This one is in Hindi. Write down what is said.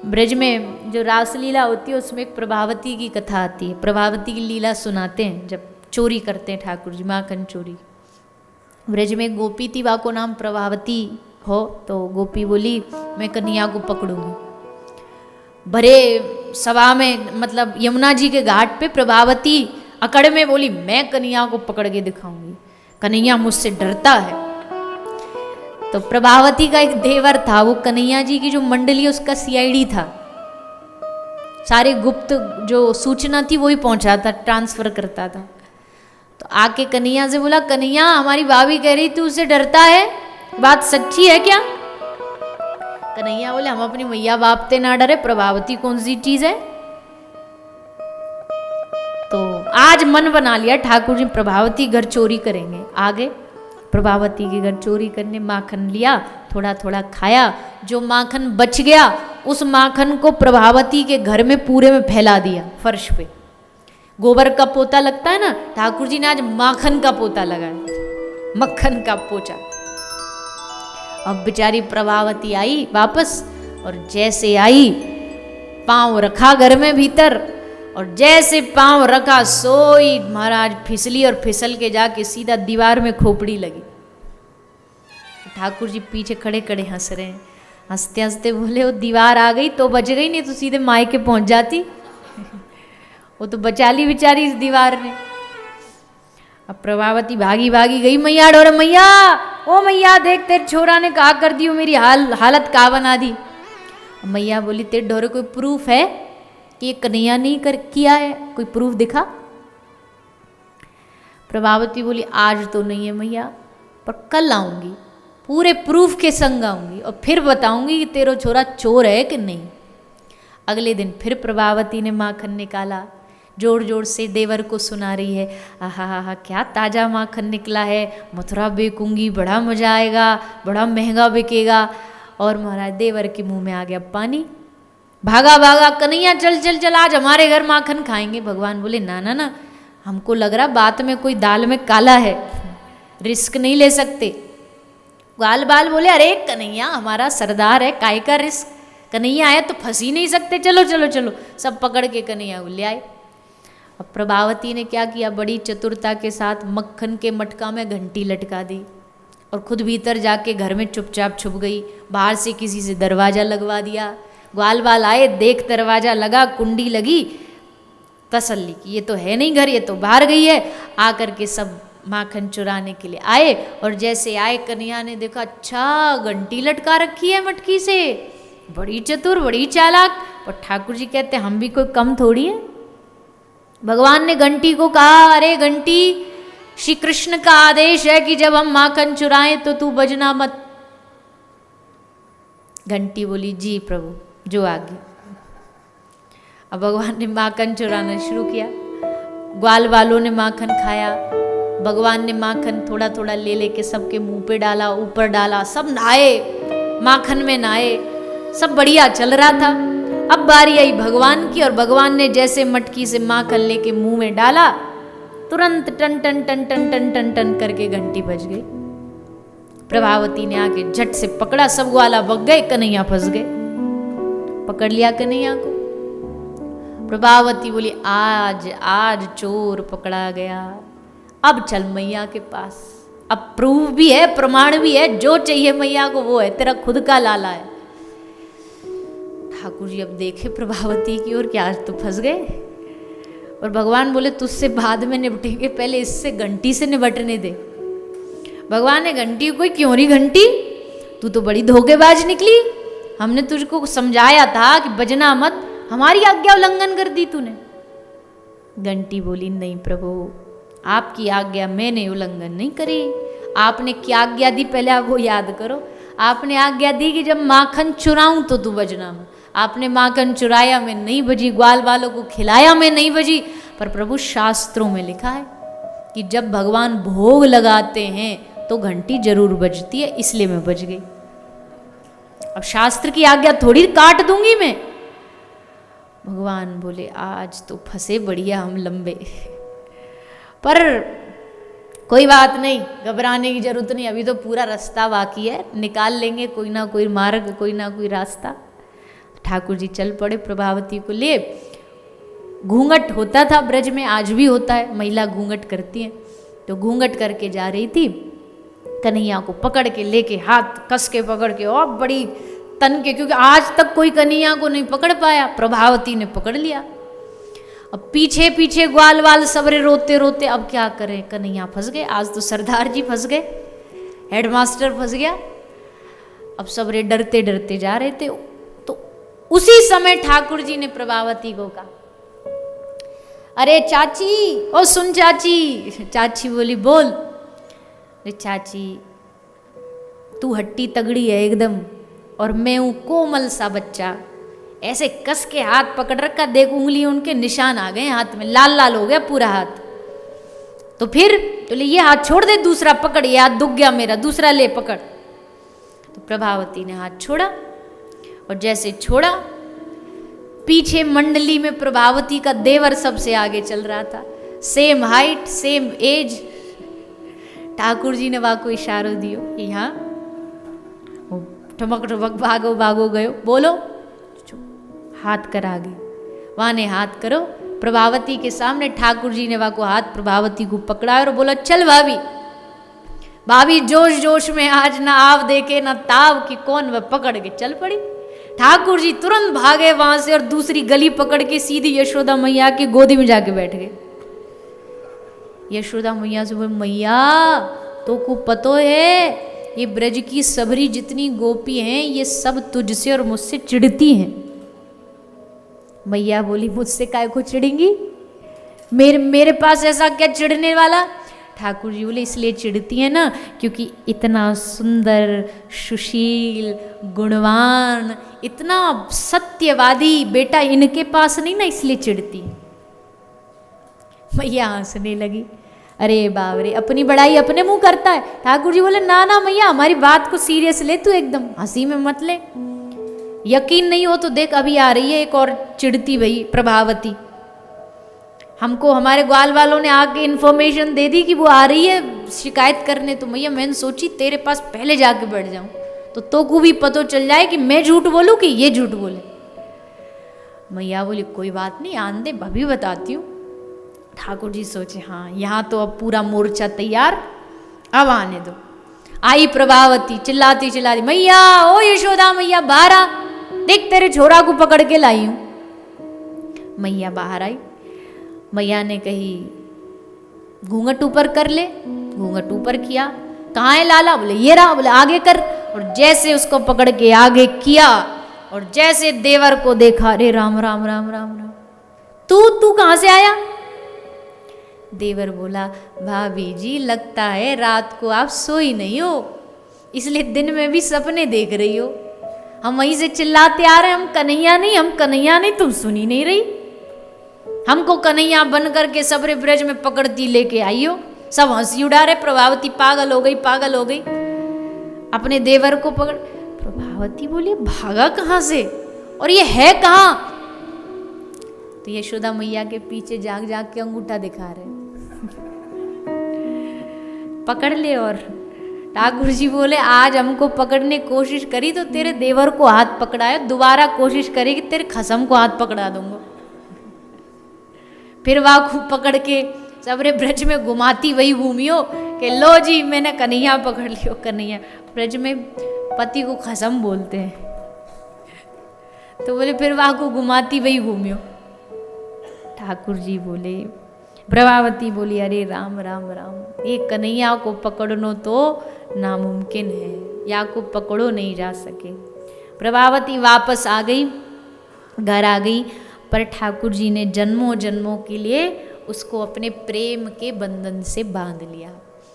ब्रज में जो रासलीला होती है उसमें एक प्रभावती की कथा आती है। प्रभावती की लीला सुनाते हैं जब चोरी करते हैं ठाकुर जी, माखन चोरी। ब्रज में गोपी थी, वा को नाम प्रभावती हो, तो गोपी बोली मैं कन्हैया को पकड़ूंगी। भरे सभा में, मतलब यमुना जी के घाट पे प्रभावती अकड़ में बोली मैं कन्हैया को पकड़ के दिखाऊंगी, कन्हैया मुझसे डरता है। तो प्रभावती का एक देवर था, वो कन्हैया जी की जो मंडली उसका सीआईडी था, सारे गुप्त जो सूचना थी वही पहुंचाता, ट्रांसफर करता था। तो आके कन्हैया से बोला, कन्हैया हमारी भाभी कह रही तू उससे डरता है, बात सच्ची है क्या? कन्हैया बोले हम अपनी मैया बाप ते ना डरे, प्रभावती कौन सी चीज है। तो आज मन बना लिया ठाकुर जी प्रभावती घर चोरी करेंगे। आगे प्रभावती के घर चोरी करने माखन लिया, थोड़ा थोड़ा खाया, जो माखन बच गया उस माखन को प्रभावती के घर में पूरे में फैला दिया, फर्श पे। गोबर का पोता लगता है ना, ठाकुर जी ने आज माखन का पोता लगाया, मक्खन का पोचा। अब बेचारी प्रभावती आई वापस, और जैसे आई पांव रखा घर में भीतर, और जैसे पांव रखा सोई महाराज फिसली, और फिसल के जाके सीधा दीवार में खोपड़ी लगी। ठाकुर जी पीछे खड़े खड़े हंस रहे हैं, हंसते हंसते बोले वो दीवार आ गई तो बच गई, नहीं तो सीधे मायके पहुंच जाती। वो तो बचा ली बेचारी इस दीवार ने। अब प्रभावती भागी भागी गई, मैया डोरे, मैया ओ मैया देख तेरे छोरा ने कहा कर दी, मेरी हालत का बना दी। मैया बोली तेरे डोरे कोई प्रूफ है कि ये कन्हैया नहीं कर किया है, कोई प्रूफ दिखा। प्रभावती बोली आज तो नहीं है मैया, पर कल आऊंगी, पूरे प्रूफ के संग आऊंगी और फिर बताऊंगी कि तेरा छोरा चोर है कि नहीं। अगले दिन फिर प्रभावती ने माखन निकाला, जोर जोर से देवर को सुना रही है, आहा हा हा क्या ताज़ा माखन निकला है, मथुरा बेकूंगी, बड़ा मज़ा आएगा, बड़ा महंगा बिकेगा। और महाराज देवर के मुंह में आ गया पानी, भागा भागा, कन्हैया चल चल चल आज हमारे घर माखन खाएंगे। भगवान बोले ना ना ना, हमको लग रहा बात में कोई दाल में काला है, रिस्क नहीं ले सकते। ग्वाल बाल बोले अरे कन्हैया हमारा सरदार है, काय का रिस्क, कन्हैया आया तो फंस ही नहीं सकते, चलो चलो चलो। सब पकड़ के कन्हैया को ले आए। अब प्रभावती ने क्या किया, बड़ी चतुरता के साथ मक्खन के मटका में घंटी लटका दी और खुद भीतर जाके घर में चुपचाप छुप गई। बाहर से किसी से दरवाज़ा लगवा दिया। ग्वाल बाल आए, देख दरवाज़ा लगा, कुंडी लगी, तसल्ली की ये तो है नहीं घर, ये तो बाहर गई है। आकर के सब माखन चुराने के लिए आए, और जैसे आए कन्हैया ने देखा अच्छा घंटी लटका रखी है मटकी से, बड़ी चतुर बड़ी चालाक। और ठाकुर जी कहते हम भी कोई कम थोड़ी है। भगवान ने घंटी को कहा अरे घंटी, श्री कृष्ण का आदेश है कि जब हम माखन चुराएं तो तू बजना मत। घंटी बोली जी प्रभु जो आगे। अब भगवान ने माखन चुराना शुरू किया। ग्वाल वालों ने माखन खाया, भगवान ने माखन थोड़ा थोड़ा ले लेके सबके मुंह पे डाला, ऊपर डाला, सब नहाए, माखन में नहाए, सब बढ़िया चल रहा था। अब बारी आई भगवान की, और भगवान ने जैसे मटकी से माखन लेके मुंह में डाला, तुरंत टन टन टन टन टन टन टन करके घंटी बज गई। प्रभावती ने आके झट से पकड़ा, सब ग्वाला भग गए, कन्हैया फंस गए। पकड़ लिया कन्हैया को। प्रभावती बोली आज आज चोर पकड़ा गया, अब चल मैया के पास, अब प्रूफ भी है प्रमाण भी है, जो चाहिए मैया को वो है, तेरा खुद का लाला है। ठाकुर जी अब देखे प्रभावती की ओर, क्या आज तो फंस गए। और भगवान बोले तुझसे बाद में निपटेंगे, पहले इससे घंटी से निपटने दे। भगवान ने घंटी कोई क्यों रही घंटी, तू तो बड़ी धोखेबाज निकली, हमने तुझको समझाया था कि बजना मत, हमारी आज्ञा उल्लंघन कर दी तूने। घंटी बोली नहीं प्रभु, आपकी आज्ञा मैंने उल्लंघन नहीं करी। आपने क्या आज्ञा दी पहले आप वो याद करो। आपने आज्ञा दी कि जब माखन चुराऊं तो तू बजना मत। आपने माखन चुराया, मैं नहीं बजी, ग्वाल वालों को खिलाया, मैं नहीं बजी। पर प्रभु शास्त्रों में लिखा है कि जब भगवान भोग लगाते हैं तो घंटी जरूर बजती है, इसलिए मैं बज गई। अब शास्त्र की आज्ञा थोड़ी काट दूंगी मैं। भगवान बोले आज तो फंसे बढ़िया हम लंबे, पर कोई बात नहीं, घबराने की जरूरत नहीं, अभी तो पूरा रास्ता बाकी है, निकाल लेंगे कोई ना कोई मार्ग, कोई ना कोई रास्ता। ठाकुर जी चल पड़े प्रभावती को लिए। घूंघट होता था ब्रज में, आज भी होता है, महिला घूंघट करती हैं, तो घूंघट करके जा रही थी, कन्हैया को पकड़ के लेके हाथ कस के पकड़ के और बड़ी तन के, क्योंकि आज तक कोई कन्हैया को नहीं पकड़ पाया, प्रभावती ने पकड़ लिया। अब पीछे पीछे ग्वाल वाल सबरे रोते रोते, अब क्या करें, कन्हैया फंस गए, आज तो सरदार जी फंस गए, हेडमास्टर फंस गया। अब सबरे डरते डरते जा रहे थे, तो उसी समय ठाकुर जी ने प्रभावती को कहा, अरे चाची, ओ सुन चाची। चाची बोली बोल। अरे चाची, तू हट्टी तगड़ी है एकदम, और मैं हूं कोमल सा बच्चा। ऐसे कस के हाथ पकड़ रखा, देख उंगली उनके निशान आ गए हाथ में, लाल लाल हो गया पूरा हाथ। तो फिर तो ले, ये हाथ छोड़ दे, दूसरा पकड़, ये हाथ दुख गया मेरा, दूसरा ले पकड़। तो प्रभावती ने हाथ छोड़ा, और जैसे छोड़ा, पीछे मंडली में प्रभावती का देवर सबसे आगे चल रहा था, same height same age. Thakur ji ने वहां को इशारो दियो कि हाँ, ठमक ठमक भागो भागो गयो, बोलो, हाथ कर आगे। वहां ने हाथ करो, प्रभावती के सामने ठाकुर जी ने वहां को हाथ प्रभावती को पकड़ा और बोला, चल भाभी। भाभी जोश जोश में आज ना आव देखे ना ताव की, कौन वह पकड़ के चल पड़ी। ठाकुर जी तुरंत भागे वहां से और दूसरी गली पकड़ के सीधी यशोदा मैया की गोदी में जाके बैठ गए। यशोदा मैया से बोले, मैया तो को पतो है, ये ब्रज की सबरी जितनी गोपी हैं ये सब तुझसे और मुझसे चिढ़ती हैं। मैया बोली, मुझसे काय को चिढ़ेंगी, मेरे पास ऐसा क्या चिढ़ने वाला। ठाकुर जी बोले, इसलिए चिढ़ती है ना क्योंकि इतना सुंदर सुशील गुणवान इतना सत्यवादी बेटा इनके पास नहीं ना, इसलिए चिढ़ती है। मैया हंसने लगी, अरे बाबरे, अपनी बड़ाई अपने मुंह करता है। ठाकुर जी बोले, ना ना मैया, हमारी बात को सीरियस ले तू, एकदम हंसी में मत ले। यकीन नहीं हो तो देख, अभी आ रही है एक और चिढ़ती भई प्रभावती। हमको हमारे ग्वाल वालों ने आके इन्फॉर्मेशन दे दी कि वो आ रही है शिकायत करने। तो मैया मैंने सोची तेरे पास पहले जाके बैठ जाऊं, तो को भी पता चल जाए कि मैं झूठ बोलूं कि ये झूठ बोले। मैया बोली, कोई बात नहीं, आन दे, अभी बताती हूँ। ठाकुर जी सोचे, हाँ यहाँ तो अब पूरा मोर्चा तैयार, अब आने दो। आई प्रभावती चिल्लाती चिल्लाती, मैया ओ यशोदा मैया बाहर आ, देख तेरे छोरा को पकड़ के लाई हूं। मैया बाहर आई। मैया ने कही, घूंघट ऊपर कर ले। घूंघट ऊपर किया। कहाँ है लाला? बोले ये रहा। बोले आगे कर। और जैसे उसको पकड़ के आगे किया और जैसे देवर को देखा, अरे राम राम राम राम राम, तू कहाँ से आया? देवर बोला, भाभी जी लगता है रात को आप सोई नहीं हो, इसलिए दिन में भी सपने देख रही हो। हम वहीं से चिल्लाते आ रहे हैं, हम कन्हैया नहीं, हम कन्हैया नहीं, तुम सुनी नहीं रही। हमको कन्हैया बन करके सबरे ब्रज में पकड़ती लेके आई हो। सब हंसी उड़ा रहे, प्रभावती पागल हो गई, पागल हो गई, अपने देवर को पकड़। प्रभावती बोली, भागा कहाँ से और ये है कहाँ? तो यशोदा मैया के पीछे जाग जाग के अंगूठा दिखा रहे, पकड़ ले। और ठाकुर जी बोले, आज हमको पकड़ने कोशिश करी तो तेरे देवर को हाथ पकड़ाया, दोबारा कोशिश करेगी तेरे खसम को हाथ पकड़ा दूंगा। फिर वह खूब पकड़ के सबरे ब्रज में घुमाती वही घूमियो कि लो जी मैंने कन्हैया पकड़ लियो। कन्हैया ब्रज में पति को खसम बोलते हैं, तो बोले फिर वह को घुमाती वही घूमियो। ठाकुर जी बोले, प्रभावती बोली, अरे राम राम राम, ये कन्हैया को पकड़नो तो नामुमकिन है, या को पकड़ो नहीं जा सके। प्रभावती वापस आ गई, घर आ गई, पर ठाकुर जी ने जन्मों जन्मों के लिए उसको अपने प्रेम के बंधन से बांध लिया।